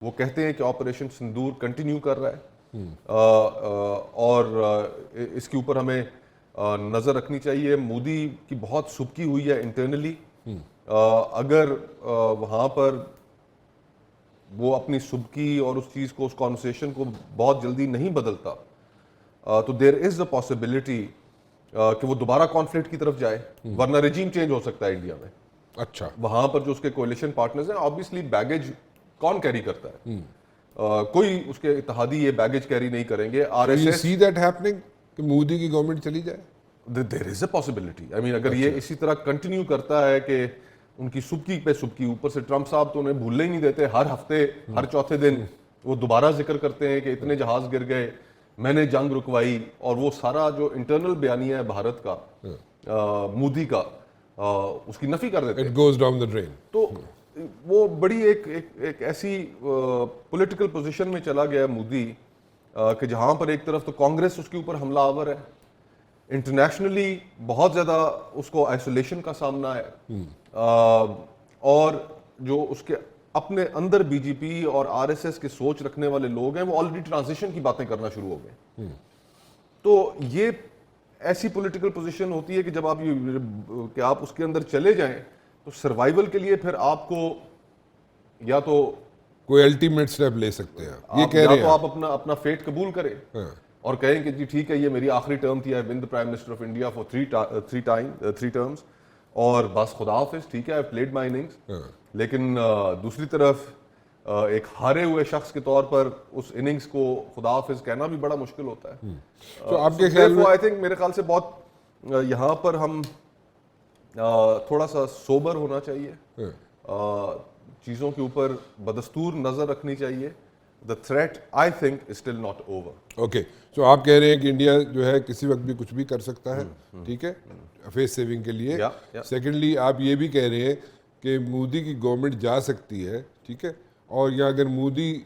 वो कहते हैं कि ऑपरेशन सिंदूर कंटिन्यू कर रहा है, और इसके ऊपर हमें नज़र रखनी चाहिए। मोदी की बहुत सुबकी हुई है इंटरनली। अगर वहाँ पर वो अपनी सुबकी और उस चीज़ को, उस कॉन्वर्सेशन को बहुत जल्दी नहीं बदलता, तो देयर इज अ पॉसिबिलिटी कि वो दोबारा कॉन्फ्लिक्ट की तरफ जाए, वरना रेजीम चेंज हो सकता है इंडिया में। अच्छा, वहां पर जो उसके कोalition पार्टनर्स हैं, ऑब्वियसली बैगेज कौन कैरी करता है? कोई उसके इत्तेहादी ये बैगेज कैरी नहीं करेंगे। You RSS, see that happening कि मोदी की गवर्नमेंट चली जाए? There is a possibility. I mean, अगर ये इसी तरह कंटिन्यू करता है कि उनकी सुबकी पे सुबकी, ऊपर से ट्रंप साहब तो उन्हें भूलने ही नहीं देते, हर हफ्ते हर चौथे दिन वो दोबारा जिक्र करते हैं कि इतने जहाज गिर गए, मैंने जंग रुकवाई, और वो सारा जो इंटरनल बयानिया है भारत का, मोदी का, उसकी नफी कर देते इट हैं। Goes down the drain. तो वो बड़ी एक ऐसी पॉलिटिकल पोजीशन में चला गया मोदी, कि जहां पर एक तरफ तो कांग्रेस उसके ऊपर हमलावर है, इंटरनेशनली बहुत ज़्यादा उसको आइसोलेशन का सामना है, और जो उसके अपने अंदर बीजेपी और आरएसएस के सोच रखने वाले लोग हैं, वो ऑलरेडी ट्रांजिशन की बातें करना शुरू हो गए। तो ये ऐसी पॉलिटिकल पोजीशन होती है कि जब आप कि आप उसके अंदर चले जाएं, तो सर्वाइवल के लिए फिर आपको या तो कोई अल्टीमेट स्टेप ले सकते हैं ये आप कह या रहे तो हैं आप अपना अपना फेट कबूल करें, हाँ, और कहें कि जी ठीक है, ये मेरी आखिरी टर्म थी, I been the prime minister of India for three terms, और बस खुदा हाफिज, ठीक है, आई प्लेड माई इनिंग्स। हाँ। लेकिन दूसरी तरफ एक हारे हुए शख्स के तौर पर उस इनिंग्स को खुदा हाफिज कहना भी बड़ा मुश्किल होता है। तो आपके ख्याल में आई थिंक, मेरे ख्याल से बहुत यहाँ पर हम थोड़ा सा सोबर होना चाहिए, चीज़ों के ऊपर बदस्तूर नज़र रखनी चाहिए। The threat I think is still not over. Okay, so आप कह रहे हैं कि इंडिया जो है किसी वक्त भी कुछ भी कर सकता है, ठीक है, फेस सेविंग के लिए। या। सेकेंडली आप ये भी कह रहे हैं कि मोदी की गवर्नमेंट जा सकती है, ठीक है, और या अगर मोदी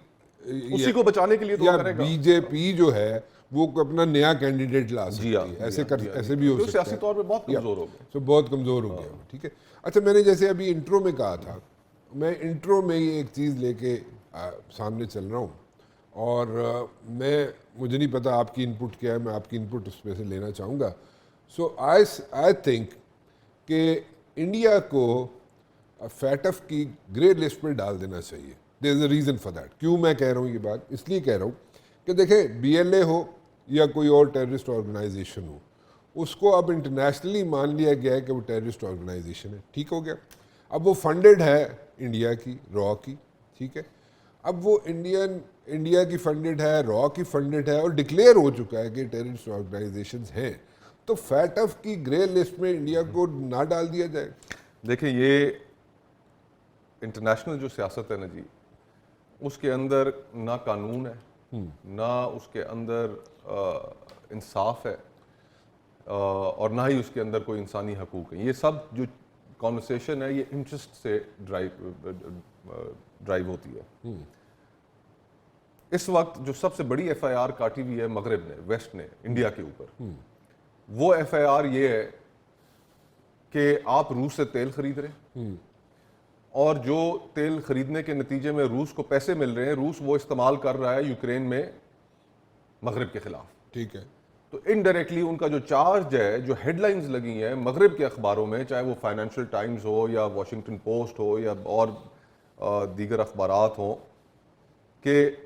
उसी को बचाने के लिए तो या वो करेगा। बीजेपी जो है वो अपना नया कैंडिडेट ला सकती जी हाँ, है, जी ऐसे हाँ, कर जी हाँ, ऐसे जी भी हो हाँ। जो सकता सियासी है। तौर पे बहुत कमजोर हो गए। तो बहुत कमज़ोर हो गया वो, ठीक है। अच्छा, मैंने जैसे अभी इंट्रो में कहा था, मैं इंट्रो में ही एक चीज़ लेके सामने चल रहा हूँ, और मुझे नहीं पता आपकी इनपुट क्या है, मैं आपकी इनपुट उसमें से लेना चाहूँगा। सो आई थिंक कि इंडिया को फैटफ की ग्रे लिस्ट में डाल देना चाहिए। There is a reason for that. क्यों मैं कह रहा हूँ ये बात? इसलिए कह रहा हूँ कि देखें, BLA हो या कोई और टेररिस्ट ऑर्गेनाइजेशन हो, उसको अब इंटरनेशनली मान लिया गया है कि वो टेररिस्ट ऑर्गेनाइजेशन है, ठीक हो गया। अब वो फंडेड है इंडिया की, रॉ की, ठीक है। अब वो इंडिया की फंडेड है, रॉ की फंडेड है, और डिक्लेयर हो चुका है कि टेररिस्ट ऑर्गेनाइजेशंस हैं, तो फैटफ की ग्रे लिस्ट में इंडिया को ना डाल दिया जाए। देखिए, ये इंटरनेशनल जो सियासत है ना जी, उसके अंदर ना कानून है, ना उसके अंदर इंसाफ है, और ना ही उसके अंदर कोई इंसानी हकूक है। ये सब जो कॉन्वर्सेशन है, ये इंटरेस्ट से ड्राइव होती है। इस वक्त जो सबसे बड़ी FIR काटी हुई है मगरब ने, वेस्ट ने, इंडिया के ऊपर, वो FIR ये है कि आप रूस से तेल खरीद रहे हैं, और जो तेल खरीदने के नतीजे में रूस को पैसे मिल रहे हैं, रूस वो इस्तेमाल कर रहा है यूक्रेन में मगरब के खिलाफ, ठीक है। तो इनडायरेक्टली उनका जो चार्ज है, जो हेडलाइंस लगी हैं मगरब के अखबारों में, चाहे वो फाइनेंशियल टाइम्स हो या वॉशिंगटन पोस्ट हो या और दीगर अखबारात हों, कि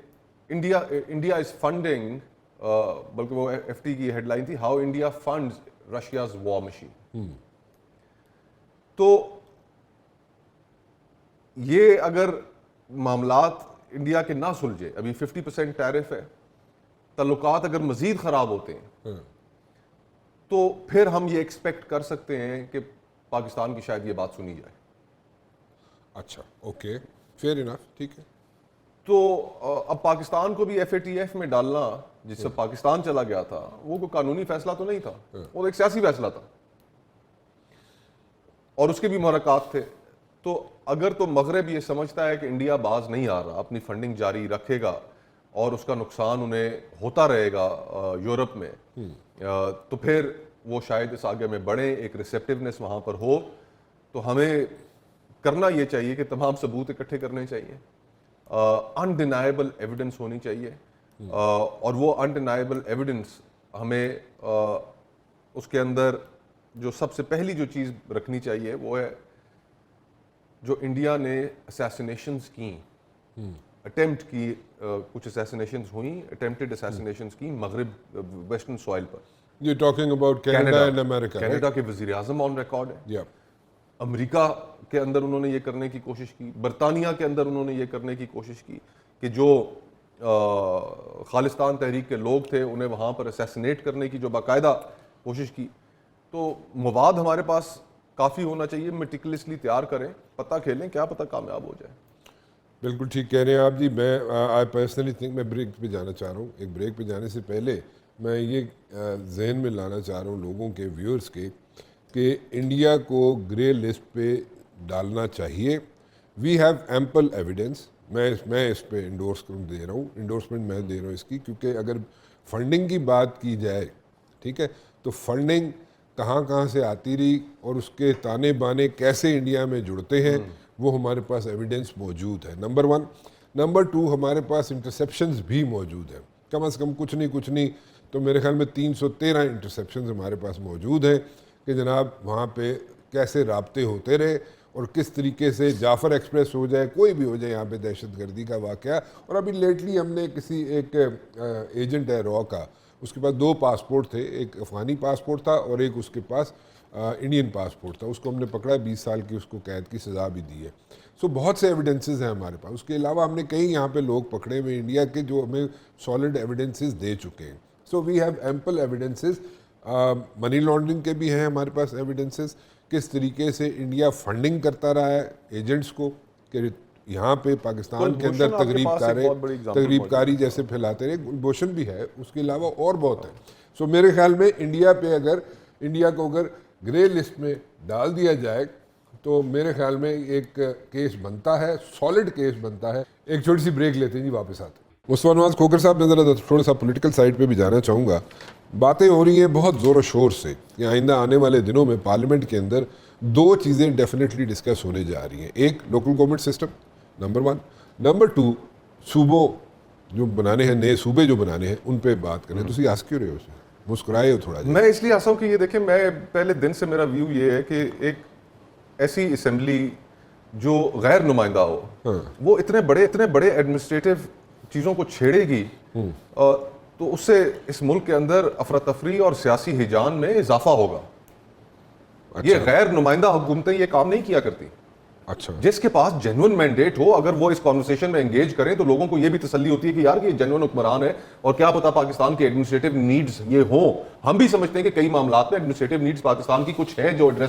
इंडिया इज फंडिंग, बल्कि वो FT की हेडलाइन थी, how India funds Russia's war machine. तो ये अगर मामलात इंडिया के ना सुलझे, अभी 50% टैरिफ है, तल्लुकात अगर मजीद खराब होते हैं, तो फिर हम ये एक्सपेक्ट कर सकते हैं कि पाकिस्तान की शायद ये बात सुनी जाए। अच्छा, ओके, फेयर इनफ, ठीक है। तो अब पाकिस्तान को भी FATF में डालना, जिससे पाकिस्तान चला गया था, वो कोई कानूनी फैसला तो नहीं था, वो एक सियासी फैसला था, और उसके भी मुहर्रकात थे। तो अगर तो मगरब ये समझता है कि इंडिया बाज नहीं आ रहा, अपनी फंडिंग जारी रखेगा और उसका नुकसान उन्हें होता रहेगा यूरोप में, तो फिर वो शायद इस आगे में बढ़े, एक रिसेप्टिवनेस वहाँ पर हो। तो हमें करना ये चाहिए कि तमाम सबूत इकट्ठे करने चाहिए, अनडिनाएबल एविडेंस होनी चाहिए, और वो अनडिनाएबल एविडेंस हमें उसके अंदर जो सबसे पहली जो चीज़ रखनी चाहिए वो है जो इंडिया ने असैसिनेशंस की, अटेम्प्ट की, कुछ असैसिनेशंस हुई, अटेम्प्टेड असैसिनेशंस की मगरिब वेस्टर्न सॉइल पर। You're talking about Canada and America, right? Canada के वज़ीर आज़म ऑन रिकॉर्ड है, Yeah. अमेरिका के अंदर उन्होंने ये करने की कोशिश की, बरतानिया के अंदर उन्होंने ये करने की कोशिश की कि जो खालिस्तान तहरीक के लोग थे उन्हें वहाँ पर असैसिनेट करने की जो बाकायदा कोशिश की। तो मवाद हमारे पास काफ़ी होना चाहिए, मेटिकुलसली तैयार करें, पता खेलें, क्या पता कामयाब हो जाए। बिल्कुल ठीक कह रहे हैं आप जी। मैं आई पर्सनली थिंक मैं ब्रेक पे जाना चाह रहा हूँ। एक ब्रेक पे जाने से पहले मैं ये जहन में लाना चाह रहा हूँ लोगों के, व्यूअर्स के, कि इंडिया को ग्रे लिस्ट पे डालना चाहिए। We have ample evidence. मैं इस पे इंडोर्समेंट दे रहा हूँ, इंडोर्समेंट मैं दे रहा हूँ इसकी, क्योंकि अगर फंडिंग की बात की जाए, ठीक है, तो फंडिंग कहाँ कहाँ से आती रही और उसके ताने बाने कैसे इंडिया में जुड़ते हैं, वो हमारे पास एविडेंस मौजूद है, नंबर 1। नंबर 2, हमारे पास इंटरसेप्शंस भी मौजूद है, कम से कम कुछ नहीं तो मेरे ख्याल में 313 इंटरसेप्शंस हमारे पास मौजूद हैं कि जनाब वहाँ पे कैसे राब्ते होते रहे और किस तरीके से जाफ़र एक्सप्रेस हो जाए, कोई भी हो जाए यहाँ पे दहशतगर्दी का वाक़या। और अभी लेटली हमने किसी एक एजेंट है रॉ का, उसके पास 2 पासपोर्ट थे, एक अफ़गानी पासपोर्ट था और एक उसके पास इंडियन पासपोर्ट था, उसको हमने पकड़ा, 20 साल की उसको कैद की सज़ा भी दी है। सो बहुत से एविडेंसेस हैं हमारे पास। उसके अलावा हमने कई यहाँ पे लोग पकड़े हुए इंडिया के जो हमें सॉलिड एविडेंसेस दे चुके हैं। So we have ample evidences. Money laundering के भी हैं हमारे पास एविडेंसेस, किस तरीके से इंडिया फंडिंग करता रहा है एजेंट्स को, कि यहाँ पे पाकिस्तान के अंदर तकरीबकारी जैसे फैलाते रहे। गुलभूषण भी है, उसके अलावा और बहुत है। सो मेरे ख्याल में इंडिया को अगर ग्रे लिस्ट में डाल दिया जाए तो मेरे ख्याल में एक केस बनता है, सॉलिड केस बनता है। एक छोटी सी ब्रेक लेते हैं जी, वापस आते हैं। मुस्तफा नवाज खोखर साहब, मैं ज़रा थोड़ा सा पॉलिटिकल साइड पे भी जाना चाहूँगा। बातें हो रही हैं बहुत ज़ोर शोर से कि आइंदा आने वाले दिनों में पार्लियामेंट के अंदर 2 चीज़ें डेफिनेटली डिस्कस होने जा रही हैं। एक, local government system, number 1। Number 2, सूबों जो बनाने हैं, नए सूबे जो बनाने हैं, उन पर बात करें। तो हंस क्यों रहे हो, मुस्कुराए हो थोड़ा? मैं इसलिए हंसा हूँ कि ये देखें, मैं पहले दिन से मेरा व्यू ये है कि एक ऐसी असेंबली जो गैर नुमाइंदा हो, वो इतने बड़े एडमिनिस्ट्रेटिव चीज़ों को छेड़ेगी, तो उससे इस मुल्क के अंदर अफरा तफरी और सियासी हिजान में इजाफा होगा। अच्छा। ये गैर नुमाइंदा हुकूमतें ये काम नहीं किया करती। अच्छा। जिसके पास जेन्युइन मैंडेट हो, अगर वो इस कॉन्वर्सेशन में एंगेज करें तो लोगों को ये भी तसल्ली होती है कि यार ये जेन्युइन हुक्मरान है, और क्या पता पाकिस्तान के एडमिनिस्ट्रेटिव नीड्स ये हो। हम भी समझते हैं कि कई मामलात में एडमिनिस्ट्रेटिव नीड्स पाकिस्तान की कुछ है जो एड्रेस